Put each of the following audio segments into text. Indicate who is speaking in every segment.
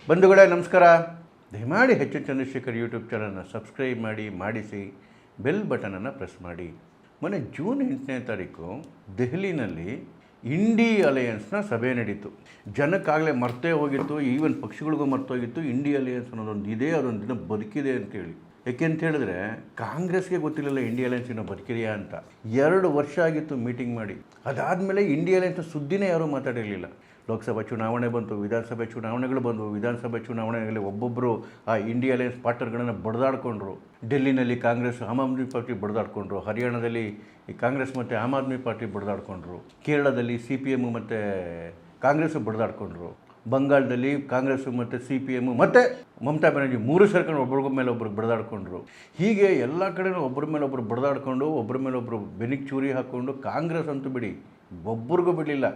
Speaker 1: ಬಂಧುಗಳೇ ನಮಸ್ಕಾರ. ದಯಮಾಡಿ ಹೆಚ್ಚು ಚಂದ್ರಶೇಖರ್ ಯೂಟ್ಯೂಬ್ ಚಾನಲ್ನ ಸಬ್ಸ್ಕ್ರೈಬ್ ಮಾಡಿಸಿ ಬೆಲ್ ಬಟನನ್ನು ಪ್ರೆಸ್ ಮಾಡಿ. ಮೊನ್ನೆ ಜೂನ್ 8ನೇ ತಾರೀಕು ದೆಹಲಿನಲ್ಲಿ ಇಂಡಿ ಅಲಯನ್ಸ್ನ ಸಭೆ ನಡೀತು. ಜನಕ್ಕಾಗಲೇ ಮರ್ತೇ ಹೋಗಿತ್ತು, ಈವನ್ ಪಕ್ಷಗಳಿಗೂ ಮರ್ತೋಗಿತ್ತು. ಇಂಡಿ ಅಲಯನ್ಸ್ ಅನ್ನೋದೊಂದು ಇದೆ, ಅದೊಂದು ದಿನ ಬದುಕಿದೆ ಅಂತೇಳಿ. ಯಾಕೆ ಅಂತ ಹೇಳಿದ್ರೆ ಕಾಂಗ್ರೆಸ್ಗೆ ಗೊತ್ತಿರಲಿಲ್ಲ ಇಂಡಿ ಅಲಯನ್ಸ್ ಇನ್ನೂ ಬದುಕಿದೆಯಾ ಅಂತ. 2 ವರ್ಷ ಆಗಿತ್ತು ಮೀಟಿಂಗ್ ಮಾಡಿ. ಅದಾದಮೇಲೆ ಇಂಡಿ ಅಲಯನ್ಸ್ ಸುದ್ದಿನೇ ಯಾರೂ ಮಾತಾಡಿರಲಿಲ್ಲ. ಲೋಕಸಭಾ ಚುನಾವಣೆ ಬಂತು, ವಿಧಾನಸಭೆ ಚುನಾವಣೆಗಳು ಬಂದವು. ವಿಧಾನಸಭೆ ಚುನಾವಣೆಯಲ್ಲಿ ಒಬ್ಬೊಬ್ಬರು ಆ ಇಂಡಿ ಅಲಯನ್ಸ್ ಪಾರ್ಟ್ನರ್ಗಳನ್ನು ಬಡ್ದಾಡ್ಕೊಂಡ್ರು. ಡೆಲ್ಲಿನಲ್ಲಿ ಕಾಂಗ್ರೆಸ್ ಆಮ್ ಆದ್ಮಿ ಪಾರ್ಟಿ ಬಡ್ದಾಡ್ಕೊಂಡ್ರು, ಹರಿಯಾಣದಲ್ಲಿ ಕಾಂಗ್ರೆಸ್ ಮತ್ತು ಆಮ್ ಆದ್ಮಿ ಪಾರ್ಟಿ ಬಡ್ದಾಡ್ಕೊಂಡ್ರು, ಕೇರಳದಲ್ಲಿ CPM ಮತ್ತು ಕಾಂಗ್ರೆಸ್ಸು ಬಡ್ದಾಡ್ಕೊಂಡ್ರು, ಬಂಗಾಳದಲ್ಲಿ ಕಾಂಗ್ರೆಸ್ಸು ಮತ್ತು CPM ಮತ್ತು ಮಮತಾ ಬ್ಯಾನರ್ಜಿ 3 ಸೇರ್ಕೊಂಡು ಒಬ್ಬರ ಮೇಲೆ ಒಬ್ಬರು ಬಡ್ದಾಡ್ಕೊಂಡ್ರು. ಹೀಗೆ ಎಲ್ಲ ಕಡೆಯೂ ಒಬ್ಬರ ಮೇಲೆ ಒಬ್ಬರು ಬಡ್ದಾಡ್ಕೊಂಡು ಒಬ್ಬರ ಮೇಲೆ ಒಬ್ಬರು ಬೆನ್ನಿಗೆ ಚೂರಿ ಹಾಕ್ಕೊಂಡು ಕಾಂಗ್ರೆಸ್ ಅಂತೂ ಬಿಡಿ ಒಬ್ಬರಿಗೂ ಬಿಡಲಿಲ್ಲ,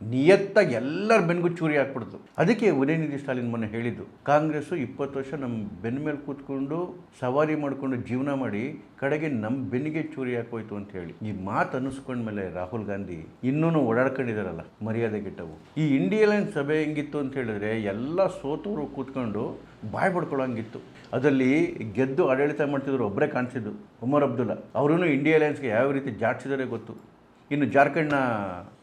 Speaker 1: ನಿಯತ್ತಾಗಿ ಎಲ್ಲರ ಬೆನ್ನಿಗೂ ಚೂರಿ ಹಾಕ್ಬಿಡ್ತು. ಅದಕ್ಕೆ ಉದಯನಿಧಿ ಸ್ಟಾಲಿನ್ ಮೊನ್ನೆ ಹೇಳಿದ್ದು, ಕಾಂಗ್ರೆಸ್ಸು 20 ವರ್ಷ ನಮ್ಮ ಬೆನ್ನ ಮೇಲೆ ಕೂತ್ಕೊಂಡು ಸವಾರಿ ಮಾಡಿಕೊಂಡು ಜೀವನ ಮಾಡಿ ಕಡೆಗೆ ನಮ್ಮ ಬೆನ್ನಿಗೆ ಚೂರಿ ಹಾಕೋಯ್ತು ಅಂತ ಹೇಳಿ. ಈ ಮಾತು ಅನ್ನಿಸ್ಕೊಂಡ್ಮೇಲೆ ರಾಹುಲ್ ಗಾಂಧಿ ಇನ್ನೂ ಓಡಾಡ್ಕೊಂಡಿದ್ದಾರಲ್ಲ, ಮರ್ಯಾದೆ ಗೆಟ್ಟವು. ಈ ಇಂಡಿ ಅಲಯನ್ಸ್ ಸಭೆ ಹೆಂಗಿತ್ತು ಅಂತ ಹೇಳಿದ್ರೆ ಎಲ್ಲ ಸೋತವರು ಕೂತ್ಕೊಂಡು ಬಾಯ್ ಪಡ್ಕೊಳ್ಳೋಂಗಿತ್ತು. ಅದರಲ್ಲಿ ಗೆದ್ದು ಆಡಳಿತ ಮಾಡ್ತಿದ್ರು ಒಬ್ಬರೇ ಕಾಣಿಸಿದ್ದು, ಉಮರ್ ಅಬ್ದುಲ್ಲಾ. ಅವರೂ ಇಂಡಿ ಅಲಯನ್ಸ್ಗೆ ಯಾವ ರೀತಿ ಜಾಡ್ಸಿದರೆ ಗೊತ್ತು. ಇನ್ನು ಜಾರ್ಖಂಡ್ನ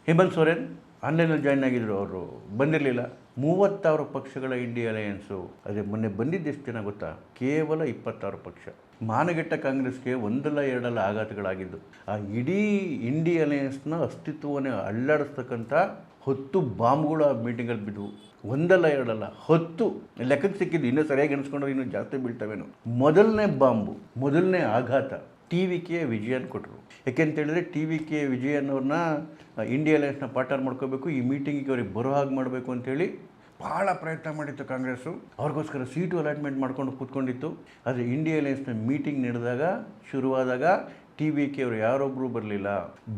Speaker 1: ಹೇಮಂತ್ ಸೊರೇನ್ ಆನ್ಲೈನಲ್ಲಿ ಜಾಯ್ನ್ ಆಗಿದ್ರು, ಅವರು ಬಂದಿರಲಿಲ್ಲ. 36 ಪಕ್ಷಗಳ ಇಂಡಿ ಅಲಯನ್ಸು. ಅದೇ ಮೊನ್ನೆ ಬಂದಿದ್ದು ಎಷ್ಟು ಜನ ಗೊತ್ತಾ? ಕೇವಲ 26 ಪಕ್ಷ. ಮಾನಗೆಟ್ಟ ಕಾಂಗ್ರೆಸ್ಗೆ ಒಂದಲ್ಲ ಎರಡಲ್ಲ ಆಘಾತಗಳಾಗಿದ್ದು. ಆ ಇಡೀ ಇಂಡಿ ಅಲಯನ್ಸ್ನ ಅಸ್ತಿತ್ವವನ್ನೇ ಅಲ್ಲಾಡಿಸ್ತಕ್ಕಂಥ 10 ಬಾಂಬ್ಗಳು ಆ ಮೀಟಿಂಗಲ್ಲಿ ಬಿದ್ದವು. ಒಂದಲ್ಲ ಎರಡಲ್ಲ 10 ಲೆಕ್ಕಕ್ಕೆ ಸಿಕ್ಕಿದ್ದು. ಇನ್ನೂ ಸರಿಯಾಗಿ ಎಣಿಸ್ಕೊಂಡ್ರೆ ಇನ್ನೂ ಜಾಸ್ತಿ ಬೀಳ್ತವೇನು. ಮೊದಲನೇ ಬಾಂಬು, ಮೊದಲನೇ ಆಘಾತ TVK ವಿಜಯನ್ ಕೊಟ್ಟರು. ಯಾಕೆಂತೇಳಿದ್ರೆ TVK ವಿಜಯನ್ ಅವ್ರನ್ನ ಇಂಡಿ ಅಲಯನ್ಸ್ನ ಪಾರ್ಟ್ನರ್ ಮಾಡ್ಕೋಬೇಕು, ಈ ಮೀಟಿಂಗಿಗೆ ಅವ್ರಿಗೆ ಬರೋ ಹಾಗೆ ಮಾಡಬೇಕು ಅಂತೇಳಿ ಭಾಳ ಪ್ರಯತ್ನ ಮಾಡಿತ್ತು ಕಾಂಗ್ರೆಸ್ಸು. ಅವ್ರಿಗೋಸ್ಕರ ಸೀಟು ಅಲಾಟ್ಮೆಂಟ್ ಮಾಡ್ಕೊಂಡು ಕೂತ್ಕೊಂಡಿತ್ತು. ಆದರೆ ಇಂಡಿ ಅಲಯನ್ಸ್ನ ಮೀಟಿಂಗ್ ನಡೆದಾಗ ಶುರುವಾದಾಗ TVK ಅವರು ಯಾರೊಬ್ಬರು ಬರಲಿಲ್ಲ.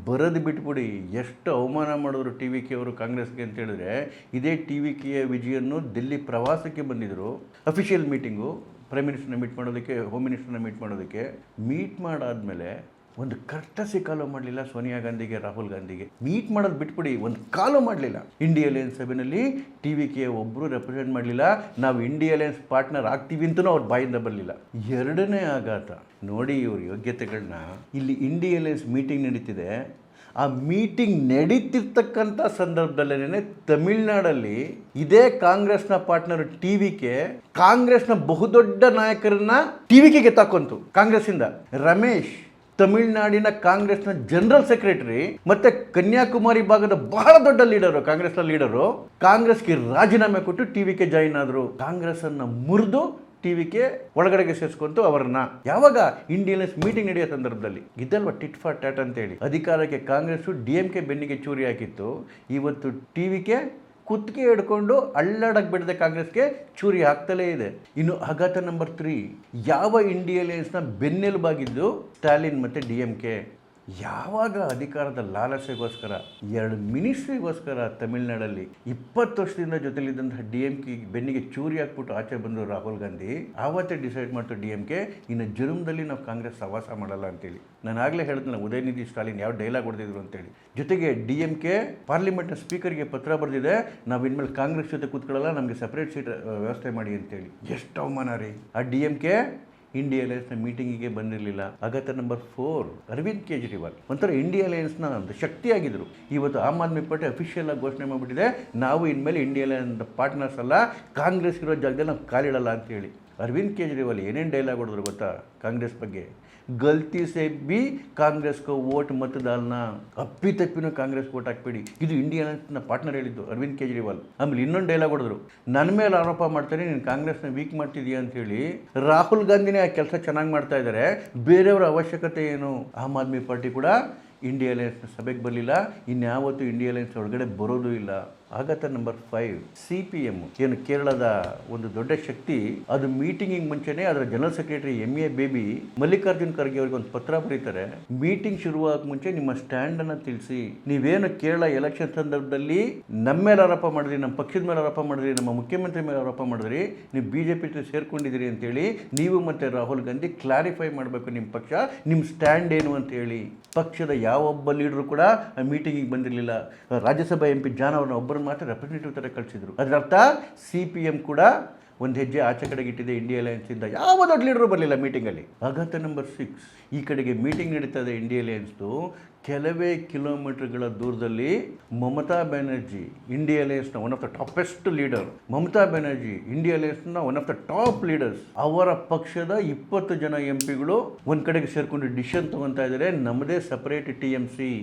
Speaker 1: ಬರೋದು ಬಿಟ್ಬಿಡಿ, ಎಷ್ಟು ಅವಮಾನ ಮಾಡಿದ್ರು TVK ಅವರು ಕಾಂಗ್ರೆಸ್ಗೆ ಅಂತೇಳಿದ್ರೆ. ಇದೇ TVK ವಿಜಯನ್ನು ದಿಲ್ಲಿ ಪ್ರವಾಸಕ್ಕೆ ಬಂದಿದ್ದರು, ಅಫಿಷಿಯಲ್ ಮೀಟಿಂಗು, ಪ್ರೈಮ್ ಮಿನಿಸ್ಟರ್ನ ಮೀಟ್ ಮಾಡೋದಕ್ಕೆ, ಹೋಮ್ ಮಿನಿಸ್ಟರ್ನ ಮೀಟ್ ಮಾಡೋದಕ್ಕೆ. ಮೀಟ್ ಮಾಡಾದಮೇಲೆ ಒಂದು ಕರ್ಟಸಿ ಕಾಲು ಮಾಡಲಿಲ್ಲ ಸೋನಿಯಾ ಗಾಂಧಿಗೆ, ರಾಹುಲ್ ಗಾಂಧಿಗೆ. ಮೀಟ್ ಮಾಡೋದು ಬಿಟ್ಬಿಡಿ, ಒಂದು ಕಾಲು ಮಾಡಲಿಲ್ಲ. ಇಂಡಿ ಅಲಯನ್ಸ್ ಸಭೆಯಲ್ಲಿ TVK ಒಬ್ಬರು ರೆಪ್ರೆಸೆಂಟ್ ಮಾಡಲಿಲ್ಲ. ನಾವು ಇಂಡಿ ಅಲಯನ್ಸ್ ಪಾರ್ಟ್ನರ್ ಆಗ್ತೀವಿ ಅಂತಲೂ ಅವ್ರ ಬಾಯಿಂದ ಬರಲಿಲ್ಲ. ಎರಡನೇ ಆಘಾತ ನೋಡಿ ಇವ್ರ ಯೋಗ್ಯತೆಗಳನ್ನ. ಇಲ್ಲಿ ಇಂಡಿ ಅಲಯನ್ಸ್ ಮೀಟಿಂಗ್ ನಡೀತಿದೆ. ಆ ಮೀಟಿಂಗ್ ನಡೀತಿರ್ತಕ್ಕಂಥ ಸಂದರ್ಭದಲ್ಲೇ ತಮಿಳ್ನಾಡಲ್ಲಿ ಇದೇ ಕಾಂಗ್ರೆಸ್ನ ಪಾರ್ಟ್ನರ್ TVK ಕಾಂಗ್ರೆಸ್ನ ಬಹುದೊಡ್ಡ ನಾಯಕರನ್ನ TVKಗೆ ತಾಕೊಂತು. ಕಾಂಗ್ರೆಸ್ಸಿಂದ ರಮೇಶ್, ತಮಿಳ್ನಾಡಿನ ಕಾಂಗ್ರೆಸ್ನ ಜನರಲ್ ಸೆಕ್ರೆಟರಿ ಮತ್ತು ಕನ್ಯಾಕುಮಾರಿ ಭಾಗದ ಬಹಳ ದೊಡ್ಡ ಲೀಡರು, ಕಾಂಗ್ರೆಸ್ನ ಲೀಡರು, ಕಾಂಗ್ರೆಸ್ಗೆ ರಾಜೀನಾಮೆ ಕೊಟ್ಟು TVK ಜಾಯಿನ್ ಆದರು. ಕಾಂಗ್ರೆಸ್ಸನ್ನು ಮುರಿದು TVK ಒಳಗಡೆಗೆ ಸೇರಿಸ್ಕೊಂತು ಅವರನ್ನ. ಯಾವಾಗ ಇಂಡಿ ಅಲಯನ್ಸ್ ಮೀಟಿಂಗ್ ನಡೆಯೋ ಸಂದರ್ಭದಲ್ಲಿ ಇದಲ್ವ ಟಿಟ್ ಫಾರ್ ಟ್ಯಾಟ್ ಅಂತೇಳಿ. ಅಧಿಕಾರಕ್ಕೆ ಕಾಂಗ್ರೆಸ್ಸು DMK ಬೆನ್ನಿಗೆ ಚೂರಿ ಹಾಕಿತ್ತು. ಇವತ್ತು TVK ಕುತ್ತಿಗೆ ಹಿಡ್ಕೊಂಡು ಅಳ್ಳಾಡಕ್ಕೆ ಬಿಡದೆ ಕಾಂಗ್ರೆಸ್ಗೆ ಚೂರಿ ಹಾಕ್ತಲೇ ಇದೆ. ಇನ್ನು ಆಘಾತ ನಂಬರ್ 3, ಯಾವ ಇಂಡಿ ಅಲಯನ್ಸ್ನ ಬೆನ್ನೆಲುಬಾಗಿದ್ದು ಸ್ಟಾಲಿನ್ ಮತ್ತು DMK. ಯಾವಾಗ ಅಧಿಕಾರದ ಲಾಲಸೆಗೋಸ್ಕರ 2 ಮಿನಿಸ್ಟ್ರಿಗೋಸ್ಕರ ತಮಿಳ್ನಾಡಲ್ಲಿ 20 ವರ್ಷದಿಂದ ಜೊತೆಲಿದ್ದಂತಹ DMK ಬೆನ್ನಿಗೆ ಚೂರಿ ಹಾಕ್ಬಿಟ್ಟು ಆಚೆ ಬಂದರು ರಾಹುಲ್ ಗಾಂಧಿ. ಆವತ್ತೇ ಡಿಸೈಡ್ ಮಾಡ್ತು DMK, ಇನ್ನು ಜನ್ಮದಲ್ಲಿ ನಾವು ಕಾಂಗ್ರೆಸ್ ಸವಾಸ ಮಾಡಲ್ಲ ಅಂತೇಳಿ. ನಾನು ಆಗಲೇ ಹೇಳಿದ್ನಲ್ಲ ಉದಯನಿಧಿ ಸ್ಟಾಲಿನ್ ಯಾವ ಡೈಲಾಗ್ ಹೊಡೆದಿದ್ರು ಅಂತೇಳಿ. ಜೊತೆಗೆ DMK ಪಾರ್ಲಿಮೆಂಟ್ನ ಸ್ಪೀಕರ್ಗೆ ಪತ್ರ ಬರೆದಿದೆ, ನಾವು ಇನ್ಮೇಲೆ ಕಾಂಗ್ರೆಸ್ ಜೊತೆ ಕೂತ್ಕೊಳ್ಳಲ್ಲ, ನಮಗೆ ಸಪ್ರೇಟ್ ಸೀಟ್ ವ್ಯವಸ್ಥೆ ಮಾಡಿ ಅಂತೇಳಿ. ಎಷ್ಟು ಅವಮಾನ ರೀ. ಆ DMK ಇಂಡಿ ಅಲಯನ್ಸ್ನ ಮೀಟಿಂಗಿಗೆ ಬಂದಿರಲಿಲ್ಲ. ಆಘಾತ ನಂಬರ್ 4, ಅರವಿಂದ್ ಕೇಜ್ರಿವಾಲ್ ಒಂಥರ ಇಂಡಿ ಅಲಯನ್ಸ್ನ ಒಂದು ಶಕ್ತಿಯಾಗಿದ್ದರು. ಇವತ್ತು ಆಮ್ ಆದ್ಮಿ ಪಾರ್ಟಿ ಅಫಿಷಿಯಲ್ ಆಗಿ ಘೋಷಣೆ ಮಾಡಿಬಿಟ್ಟಿದೆ, ನಾವು ಇನ್ಮೇಲೆ ಇಂಡಿ ಅಲಯನ್ಸ್ ಪಾರ್ಟ್ನರ್ಸ್ ಅಲ್ಲ, ಕಾಂಗ್ರೆಸ್ ಇರೋ ಜಾಗದಲ್ಲಿ ನಾವು ಕಾಲಿಡಲ್ಲ ಅಂತೇಳಿ. ಅರವಿಂದ್ ಕೇಜ್ರಿವಾಲ್ ಏನೇನು ಡೈಲಾಗ್ ಹೊಡೆದ್ರು ಗೊತ್ತಾ ಕಾಂಗ್ರೆಸ್ ಬಗ್ಗೆ? ಗಲ್ತಿ ಸೆ ಬಿ ಕಾಂಗ್ರೆಸ್ ಕೋ ವೋಟ್ ಮತ ದಾಲ್ನಾ, ಅಪ್ಪಿ ತಪ್ಪಿನೂ ಕಾಂಗ್ರೆಸ್ ವೋಟ್ ಹಾಕ್ಬೇಡಿ. ಇದು ಇಂಡಿ ಅಲಯನ್ಸ್ನ ಪಾರ್ಟ್ನರ್ ಹೇಳಿದ್ದು ಅರವಿಂದ್ ಕೇಜ್ರಿವಾಲ್. ಆಮೇಲೆ ಇನ್ನೊಂದು ಡೈಲಾಗ್ ಹೊಡೆದ್ರು, ನನ್ನ ಮೇಲೆ ಆರೋಪ ಮಾಡ್ತಾರೆ, ನೀನು ಕಾಂಗ್ರೆಸ್ನ ವೀಕ್ ಮಾಡ್ತಿದೀಯ ಅಂತೇಳಿ. ರಾಹುಲ್ ಗಾಂಧಿನೇ ಆ ಕೆಲಸ ಚೆನ್ನಾಗಿ ಮಾಡ್ತಾ ಇದ್ದಾರೆ, ಬೇರೆಯವರ ಅವಶ್ಯಕತೆ ಏನು? ಆಮ್ ಆದ್ಮಿ ಪಾರ್ಟಿ ಕೂಡ ಇಂಡಿ ಅಲಯನ್ಸ್ನ ಸಭೆಗೆ ಬರಲಿಲ್ಲ, ಇನ್ಯಾವತ್ತೂ ಇಂಡಿ ಅಲಯನ್ಸ್ ಒಳಗಡೆ ಬರೋದೂ ಇಲ್ಲ. ಆಘಾತ ನಂಬರ್ 5, CPM ಏನು ಕೇರಳದ ಒಂದು ದೊಡ್ಡ ಶಕ್ತಿ. ಅದು ಮೀಟಿಂಗಿಗೆ ಮುಂಚೆನೇ ಅದರ general secretary MA baby Mallikarjun Kharge ಅವ್ರಿಗೆ ಒಂದು ಪತ್ರ ಬರೀತಾರೆ. ಮೀಟಿಂಗ್ ಶುರುವಾಗಕ್ಕೆ ಮುಂಚೆ ನಿಮ್ಮ ಸ್ಟ್ಯಾಂಡನ್ನು ತಿಳಿಸಿ, ನೀವೇನು ಕೇರಳ ಎಲೆಕ್ಷನ್ ಸಂದರ್ಭದಲ್ಲಿ ನಮ್ಮ ಮೇಲೆ ಆರೋಪ ಮಾಡಿದ್ರಿ, ನಮ್ಮ ಪಕ್ಷದ ಮೇಲೆ ಆರೋಪ ಮಾಡಿದ್ರಿ, ನಮ್ಮ ಮುಖ್ಯಮಂತ್ರಿ ಮೇಲೆ ಆರೋಪ ಮಾಡಿದ್ರಿ, ನೀವು BJP ಜೊತೆ ಸೇರ್ಕೊಂಡಿದ್ದೀರಿ ಅಂತೇಳಿ ನೀವು ಮತ್ತು ರಾಹುಲ್ ಗಾಂಧಿ ಕ್ಲಾರಿಫೈ ಮಾಡಬೇಕು ನಿಮ್ಮ ಪಕ್ಷ, ನಿಮ್ಮ ಸ್ಟ್ಯಾಂಡ್ ಏನು ಅಂತೇಳಿ. ಪಕ್ಷದ ಯಾವೊಬ್ಬ ಲೀಡರು ಕೂಡ ಮೀಟಿಂಗಿಗೆ ಬಂದಿರಲಿಲ್ಲ. ರಾಜ್ಯಸಭಾ MP ಜಾನ್ ಅವ್ರನ್ನ ಒಬ್ಬರು ಅವ್ರು ಮಾತ್ರ ರೆಪ್ರೆಸೆಂಟೇಟಿವ್ ಥರ ಕಳಿಸಿದ್ರು. ಅದರ ಅರ್ಥ CPM ಕೂಡ ಒಂದು ಹೆಜ್ಜೆ ಆಚೆ ಕಡೆಗೆ ಇಟ್ಟಿದೆ ಇಂಡಿಯಾ ಅಲಯನ್ಸಿಂದ. ಯಾವ ದೊಡ್ಡ ಲೀಡರು ಬರಲಿಲ್ಲ ಮೀಟಿಂಗಲ್ಲಿ. ಆಘಾತ ನಂಬರ್ 6, ಈ ಕಡೆಗೆ ಮೀಟಿಂಗ್ ನಡೀತಾ ಇದೆ ಇಂಡಿಯಾ ಅಲಯನ್ಸ್ದು. ಕೆಲವೇ ಕಿಲೋಮೀಟರ್ಗಳ ದೂರದಲ್ಲಿ ಮಮತಾ ಬ್ಯಾನರ್ಜಿ, ಇಂಡಿಯಾ ಅಲಯನ್ಸ್ನ one of the toppest leader, Mamata Banerjee India ಅಲಯನ್ಸ್ನ one of the top leaders, ಅವರ ಪಕ್ಷದ 20 ಜನ MP ಒಂದು ಕಡೆಗೆ ಸೇರ್ಕೊಂಡು ಡಿಸಿಷನ್ ತಗೊತಾ ಇದ್ದಾರೆ. ನಮ್ಮದೇ ಸಪರೇಟ್ TMC,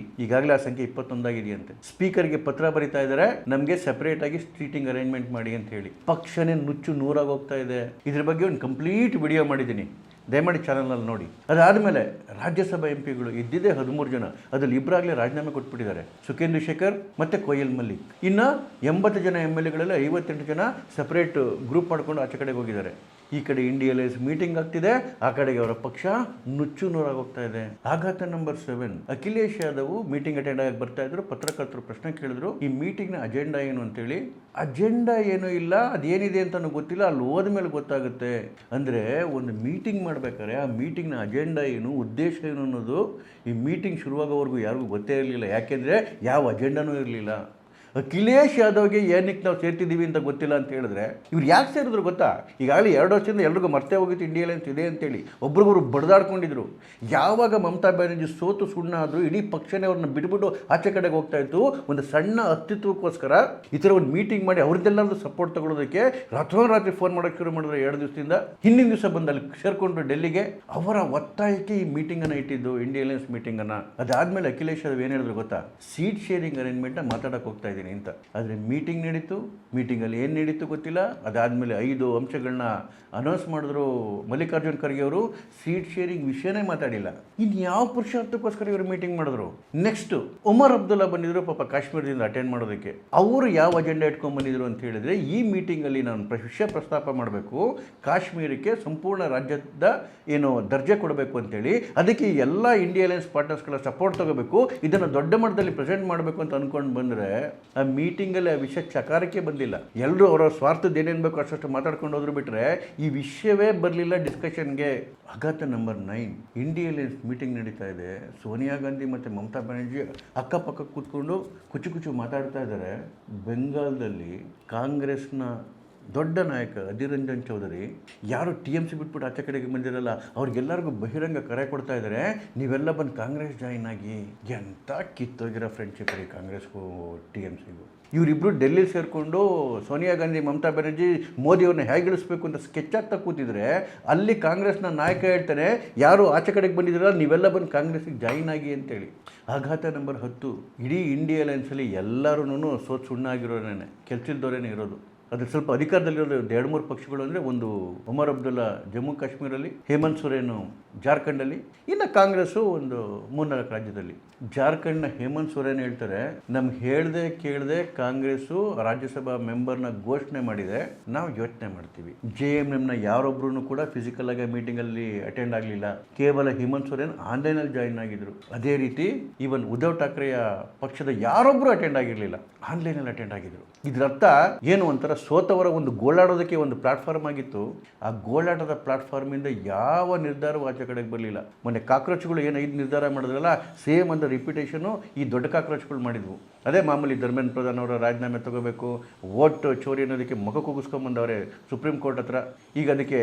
Speaker 1: ಈಗಾಗಲೇ ಆ ಸಂಖ್ಯೆ 21 ಆಗಿದೆಯಂತೆ. ಸ್ಪೀಕರ್ಗೆ ಪತ್ರ ಬರೀತಾ ಇದ್ದಾರೆ, ನಮಗೆ ಸಪರೇಟ್ ಆಗಿ ಸೀಟಿಂಗ್ ಅರೇಂಜ್ಮೆಂಟ್ ಮಾಡಿ ಅಂತ ಹೇಳಿ. ಪಕ್ಷನೇ ನುಚ್ಚು ನೂರಾಗಿ ಹೋಗ್ತಾ ಇದೆ. ಇದ್ರ ಬಗ್ಗೆ ಒಂದು ಕಂಪ್ಲೀಟ್ ವಿಡಿಯೋ ಮಾಡಿದ್ದೀನಿ, ದಯಮಾಡಿ ಚಾನಲ್ನಲ್ಲಿ ನೋಡಿ. ಅದಾದಮೇಲೆ ರಾಜ್ಯಸಭಾ MP ಇದ್ದಿದ್ದೇ 13 ಜನ, ಅದರಲ್ಲಿ ಇಬ್ಬರಾಗಲೇ ರಾಜೀನಾಮೆ ಕೊಟ್ಬಿಟ್ಟಿದ್ದಾರೆ, ಸುಖೇಂದು ಶೇಖರ್ ಮತ್ತು ಕೊಯ್ಯಲ್ ಮಲ್ಲಿಕ್. ಇನ್ನು 80 ಜನ MLAಗಳಲ್ಲಿ 58 ಜನ ಸಪ್ರೇಟ್ ಗ್ರೂಪ್ ಮಾಡ್ಕೊಂಡು ಆಚೆ ಕಡೆಗೆ ಹೋಗಿದ್ದಾರೆ. ಈ ಕಡೆ ಇಂಡಿಯಾ ಅಲಯನ್ಸ್ ಮೀಟಿಂಗ್ ಆಗ್ತಿದೆ, ಆ ಕಡೆಗೆ ಅವರ ಪಕ್ಷ ನುಚ್ಚು ನೂರಾಗಿ ಹೋಗ್ತಾ ಇದೆ. ಆಘಾತ number 7, Akhilesh Yadav meeting attend ಆಗಿ ಬರ್ತಾ ಇದ್ರು. ಪತ್ರಕರ್ತರು ಪ್ರಶ್ನೆ ಕೇಳಿದ್ರು, ಈ ಮೀಟಿಂಗ್ನ ಅಜೆಂಡಾ ಏನು ಅಂತೇಳಿ. ಅಜೆಂಡಾ ಏನೂ ಇಲ್ಲ, ಅದೇನಿದೆ ಅಂತ ಗೊತ್ತಿಲ್ಲ, ಅಲ್ಲಿ ಹೋದ ಮೇಲೆ ಗೊತ್ತಾಗುತ್ತೆ. ಅಂದರೆ ಒಂದು ಮೀಟಿಂಗ್ ಮಾಡ್ಬೇಕಾದ್ರೆ ಆ ಮೀಟಿಂಗ್ನ ಅಜೆಂಡಾ ಏನು, ಉದ್ದೇಶ ಏನು ಅನ್ನೋದು ಈ ಮೀಟಿಂಗ್ ಶುರುವಾಗೋವರೆಗೂ ಯಾರಿಗೂ ಗೊತ್ತೇ ಇರಲಿಲ್ಲ. ಯಾಕೆಂದರೆ ಯಾವ ಅಜೆಂಡಾನೂ ಇರಲಿಲ್ಲ. ಅಖಿಲೇಶ್ ಯಾದವ್ಗೆ ಏನಕ್ಕೆ ನಾವು ಸೇರ್ತಿದ್ದೀವಿ ಅಂತ ಗೊತ್ತಿಲ್ಲ ಅಂತ ಹೇಳಿದ್ರೆ, ಇವ್ರು ಯಾಕೆ ಸೇರಿದ್ರು ಗೊತ್ತಾ? ಈಗಾಗಲೇ 2 ವರ್ಷದಿಂದ ಎಲ್ರಿಗೂ ಮರ್ತೇ ಹೋಗಿತ್ತು ಇಂಡಿಯಾ ಅಲಯನ್ಸ್ ಇದೆ ಅಂತೇಳಿ. ಒಬ್ರಿಗೊಬ್ರು ಬಡ್ದಾಡ್ಕೊಂಡಿದ್ರು. ಯಾವಾಗ ಮಮತಾ ಬ್ಯಾನರ್ಜಿ ಸೋತು ಸುಣ್ಣ ಆದರೂ ಇಡೀ ಪಕ್ಷನೇ ಅವ್ರನ್ನ ಬಿಟ್ಬಿಟ್ಟು ಆಚೆ ಕಡೆಗೆ ಹೋಗ್ತಾ ಇತ್ತು. ಒಂದು ಸಣ್ಣ ಅಸ್ತಿತ್ವಕ್ಕೋಸ್ಕರ ಈ ಥರ ಒಂದು ಮೀಟಿಂಗ್ ಮಾಡಿ ಅವ್ರದ್ದೆಲ್ಲರದ್ದು ಸಪೋರ್ಟ್ ತಗೊಳ್ಳೋದಕ್ಕೆ ರಾತ್ರಿ ಫೋನ್ ಮಾಡೋಕ್ಕೆ ಶುರು ಮಾಡಿದ್ರು 2 ದಿವಸದಿಂದ. ಹಿಂದಿನ ದಿವಸ ಬಂದು ಅಲ್ಲಿ ಸೇರಿಕೊಂಡ್ರು ಡೆಲ್ಲಿಗೆ. ಅವರ ಒತ್ತಾಯಕ್ಕೆ ಈ ಮೀಟಿಂಗನ್ನು ಇಟ್ಟಿದ್ದು, ಇಂಡಿಯಾ ಅಲಯನ್ಸ್ ಮೀಟಿಂಗನ್ನು. ಅದಾದಮೇಲೆ ಅಖಿಲೇಶ್ ಯಾದವ್ ಏನು ಹೇಳಿದ್ರು ಗೊತ್ತಾ? ಸೀಟ್ ಶೇರಿಂಗ್ ಅರೇಂಜ್ಮೆಂಟ್ನ ಮಾತಾಡೋಕೆ ಹೋಗ್ತಾ ಇದ್ದೀನಿ ಅಂತ. ಆದರೆ ಮೀಟಿಂಗ್ ನಡೀತು, ಮೀಟಿಂಗಲ್ಲಿ ಏನು ನಡೀತು ಗೊತ್ತಿಲ್ಲ. ಅದಾದಮೇಲೆ 5 ಅಂಶಗಳನ್ನ ಅನೌನ್ಸ್ ಮಾಡಿದ್ರು ಮಲ್ಲಿಕಾರ್ಜುನ್ ಖರ್ಗೆ ಅವರು. ಸೀಟ್ ಶೇರಿಂಗ್ ವಿಷಯನೇ ಮಾತಾಡಿಲ್ಲ. ಇನ್ನು ಯಾವ ಪುರುಷಾರ್ಥಕ್ಕೋಸ್ಕರ ಇವರು ಮೀಟಿಂಗ್ ಮಾಡಿದ್ರು? ನೆಕ್ಸ್ಟ್ ಉಮರ್ ಅಬ್ದುಲ್ಲಾ ಬಂದಿದ್ರು, ಪಾಪ ಕಾಶ್ಮೀರದಿಂದ ಅಟೆಂಡ್ ಮಾಡೋದಕ್ಕೆ. ಅವರು ಯಾವ ಅಜೆಂಡಾ ಇಟ್ಕೊಂಡು ಬಂದಿದ್ರು ಅಂತ ಹೇಳಿದ್ರೆ, ಈ ಮೀಟಿಂಗಲ್ಲಿ ನಾನು ವಿಷಯ ಪ್ರಸ್ತಾಪ ಮಾಡಬೇಕು, ಕಾಶ್ಮೀರಕ್ಕೆ ಸಂಪೂರ್ಣ ರಾಜ್ಯದ ಏನು ದರ್ಜೆ ಕೊಡಬೇಕು ಅಂತೇಳಿ. ಅದಕ್ಕೆ ಎಲ್ಲ ಇಂಡಿಯಾ ಅಲಯನ್ಸ್ ಪಾರ್ಟ್ನರ್ಸ್ಗಳ ಸಪೋರ್ಟ್ ತಗೋಬೇಕು, ಇದನ್ನು ದೊಡ್ಡ ಮಟ್ಟದಲ್ಲಿ ಪ್ರೆಸೆಂಟ್ ಮಾಡಬೇಕು ಅಂತ ಅಂದ್ಕೊಂಡು ಬಂದರೆ, ಆ ಮೀಟಿಂಗಲ್ಲಿ ಆ ವಿಷಯ ಚಕಾರಕ್ಕೆ ಬಂದಿಲ್ಲ. ಎಲ್ಲರೂ ಅವರ ಸ್ವಾರ್ಥದ್ದು ಏನೇನು ಬೇಕು ಅಷ್ಟು ಮಾತಾಡ್ಕೊಂಡು ಹೋದ್ರು ಬಿಟ್ಟರೆ ಈ ವಿಷಯವೇ ಬರಲಿಲ್ಲ ಡಿಸ್ಕಷನ್ಗೆ. ಆಘಾತ ನಂಬರ್ 9, ಇಂಡಿಯಾ ಅಲಯನ್ಸ್ ಮೀಟಿಂಗ್ ನಡೀತಾ ಇದೆ. ಸೋನಿಯಾ ಗಾಂಧಿ ಮತ್ತು ಮಮತಾ ಬ್ಯಾನರ್ಜಿ ಅಕ್ಕಪಕ್ಕ ಕೂತ್ಕೊಂಡು ಕುಚು ಮಾತಾಡ್ತಾ ಇದ್ದಾರೆ. ಬೆಂಗಾಲ್ದಲ್ಲಿ ಕಾಂಗ್ರೆಸ್ನ ದೊಡ್ಡ ನಾಯಕ ಅಧೀರ್ ರಂಜನ್ ಚೌಧರಿ, ಯಾರು TMC ಬಿಟ್ಬಿಟ್ಟು ಆಚೆ ಕಡೆಗೆ ಬಂದಿರಲ್ಲ, ಅವ್ರಿಗೆಲ್ಲರಿಗೂ ಬಹಿರಂಗ ಕರೆ ಕೊಡ್ತಾ ಇದ್ದಾರೆ, ನೀವೆಲ್ಲ ಬಂದು ಕಾಂಗ್ರೆಸ್ ಜಾಯಿನ್ ಆಗಿ. ಎಂಥ ಕಿತ್ತೋಗಿರೋ ಫ್ರೆಂಡ್ಶಿಪ್ ರೀ ಕಾಂಗ್ರೆಸ್ಗೂ TMCಗೂ. ಇವರಿಬ್ಬರು ಡೆಲ್ಲಿಲಿ ಸೇರಿಕೊಂಡು ಸೋನಿಯಾ ಗಾಂಧಿ, ಮಮತಾ ಬ್ಯಾನರ್ಜಿ ಮೋದಿಯವ್ರನ್ನ ಹೇಗೆ ಇಳಿಸ್ಬೇಕು ಅಂತ ಸ್ಕೆಚ್ ಆಗ್ತಾ ಕೂತಿದ್ರೆ, ಅಲ್ಲಿ ಕಾಂಗ್ರೆಸ್ನ ನಾಯಕ ಹೇಳ್ತಾನೆ, ಯಾರು ಆಚೆ ಕಡೆಗೆ ಬಂದಿದ್ದೀರಲ್ಲ ನೀವೆಲ್ಲ ಬಂದು ಕಾಂಗ್ರೆಸ್ಸಿಗೆ ಜಾಯಿನ್ ಆಗಿ ಅಂತೇಳಿ. ಆಘಾತ ನಂಬರ್ 10, ಇಡೀ ಇಂಡಿಯಾ ಅಲಯನ್ಸಲ್ಲಿ ಎಲ್ಲರೂ ಸೋತ್ ಸುಣ್ಣಾಗಿರೋರೇನೆ, ಕೆಲಸದವರೇನೆ ಇರೋದು. ಅದ್ರ ಸ್ವಲ್ಪ ಅಧಿಕಾರದಲ್ಲಿರೋದು 2-3 ಪಕ್ಷಗಳು ಅಂದರೆ, ಒಂದು ಉಮರ್ ಅಬ್ದುಲ್ಲಾ ಜಮ್ಮು ಕಾಶ್ಮೀರಲ್ಲಿ, ಹೇಮಂತ್ ಸೊರೇನ್ ಜಾರ್ಖಂಡಲ್ಲಿ, ಇನ್ನು ಕಾಂಗ್ರೆಸ್ಸು ಒಂದು 3-4 ರಾಜ್ಯದಲ್ಲಿ. ಜಾರ್ಖಂಡ್ನ ಹೇಮಂತ್ ಸೊರೇನ್ ಹೇಳ್ತಾರೆ, ನಮ್ಗೆ ಹೇಳ್ದೆ ಕೇಳದೆ ಕಾಂಗ್ರೆಸ್ಸು ರಾಜ್ಯಸಭಾ ಮೆಂಬರ್ನ ಘೋಷಣೆ ಮಾಡಿದೆ, ನಾವು ಯೋಚನೆ ಮಾಡ್ತೀವಿ. JMMನ ಯಾರೊಬ್ಬರೂ ಕೂಡ ಫಿಸಿಕಲ್ ಆಗಿ ಮೀಟಿಂಗಲ್ಲಿ ಅಟೆಂಡ್ ಆಗಲಿಲ್ಲ, ಕೇವಲ ಹೇಮಂತ್ ಸೊರೇನ್ ಆನ್ಲೈನಲ್ಲಿ ಜಾಯಿನ್ ಆಗಿದ್ರು. ಅದೇ ರೀತಿ ಈವನ್ ಉದ್ಧವ್ ಠಾಕ್ರೆಯ ಪಕ್ಷದ ಯಾರೊಬ್ಬರು ಅಟೆಂಡ್ ಆಗಿರಲಿಲ್ಲ, ಆನ್ಲೈನಲ್ಲಿ ಅಟೆಂಡ್ ಆಗಿದ್ರು. ಇದರರ್ಥ ಏನು? ಒಂಥರ ಸೋತವರ ಒಂದು ಗೋಳಾಡೋದಕ್ಕೆ ಒಂದು ಪ್ಲಾಟ್ಫಾರ್ಮ್ ಆಗಿತ್ತು. ಆ ಗೋಳಾಟದ ಪ್ಲಾಟ್ಫಾರ್ಮಿಂದ ಯಾವ ನಿರ್ಧಾರವೂ ಆಚೆ ಕಡೆಗೆ ಬರಲಿಲ್ಲ. ಮೊನ್ನೆ ಕಾಕ್ರೋಚ್ಗಳು ಏನು 5 ನಿರ್ಧಾರ ಮಾಡಿದ್ರಲ್ಲ, ಸೇಮ್ ಅಂತ ರಿಪಿಟೇಷನು ಈ ದೊಡ್ಡ ಕಾಕ್ರೋಚ್ಗಳು ಮಾಡಿದ್ವು. ಅದೇ ಮಾಮೂಲಿ ಧರ್ಮೇಂದ್ರ ಪ್ರಧಾನ್ ಅವರ ರಾಜೀನಾಮೆ ತಗೋಬೇಕು, ವೋಟ್ ಚೋರಿ ಅನ್ನೋದಕ್ಕೆ ಮುಖ ಕೂಗಿಸ್ಕೊಂಬಂದವ್ರೆ ಸುಪ್ರೀಂ ಕೋರ್ಟ್ ಹತ್ರ. ಈಗ ಅದಕ್ಕೆ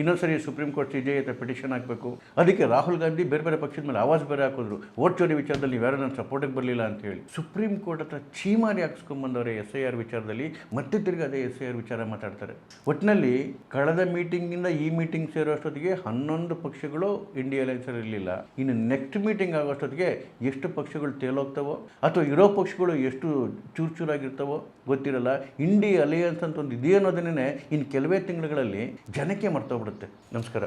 Speaker 1: ಇನ್ನೊಂದ್ಸರಿ ಸುಪ್ರೀಂ ಕೋರ್ಟ್ CJI ಹತ್ರ ಪಿಟಿಷನ್ ಹಾಕಬೇಕು. ಅದಕ್ಕೆ ರಾಹುಲ್ ಗಾಂಧಿ ಬೇರೆ ಪಕ್ಷದ ಮೇಲೆ ಆವಾಜ್ ಬೇರೆ ಹಾಕಿದ್ರು, ವೋಟ್ ಚೋರಿ ವಿಚಾರದಲ್ಲಿ ನೀವು ಯಾರು ನನ್ನ ಸಪೋರ್ಟಿಗೆ ಬರಲಿಲ್ಲ ಅಂತ ಹೇಳಿ. ಸುಪ್ರೀಂ ಕೋರ್ಟ್ ಹತ್ರ ಚೀಮಾರಿ ಹಾಕಿಸ್ಕೊಂಬಂದವ್ರೆ SIR ವಿಚಾರದಲ್ಲಿ. ಮತ್ತೆ ತಿರ್ಗಿ ಅದೇ SIR ವಿಚಾರ ಮಾತಾಡ್ತಾರೆ. ಒಟ್ಟಿನಲ್ಲಿ ಕಳೆದ ಮೀಟಿಂಗಿಂದ ಈ ಮೀಟಿಂಗ್ ಸೇರೋ ಅಷ್ಟೊತ್ತಿಗೆ 11 ಪಕ್ಷಗಳು ಇಂಡಿಯಾ ಅಲಯನ್ಸಲ್ಲಿ ಇರಲಿಲ್ಲ. ಇನ್ನು ನೆಕ್ಸ್ಟ್ ಮೀಟಿಂಗ್ ಆಗೋಷ್ಟೊತ್ತಿಗೆ ಎಷ್ಟು ಪಕ್ಷಗಳು ತೇಲೋಗ್ತವೋ ಅಥವಾ ಇರೋ ಪಕ್ಷಗಳು ಎಷ್ಟು ಚೂರಾಗಿರ್ತಾವೋ ಗೊತ್ತಿರಲ್ಲ. ಇಂಡಿಯಾ ಅಲಯನ್ಸ್ ಅಂತ ಒಂದು ಇದೆ ಅನ್ನೋದನ್ನೇ ಇನ್ನು ಕೆಲವೇ ತಿಂಗಳುಗಳಲ್ಲಿ ಜನಕ್ಕೆ ಮರ್ತೋಗ್ಬಿಡುತ್ತೆ. ನಮಸ್ಕಾರ.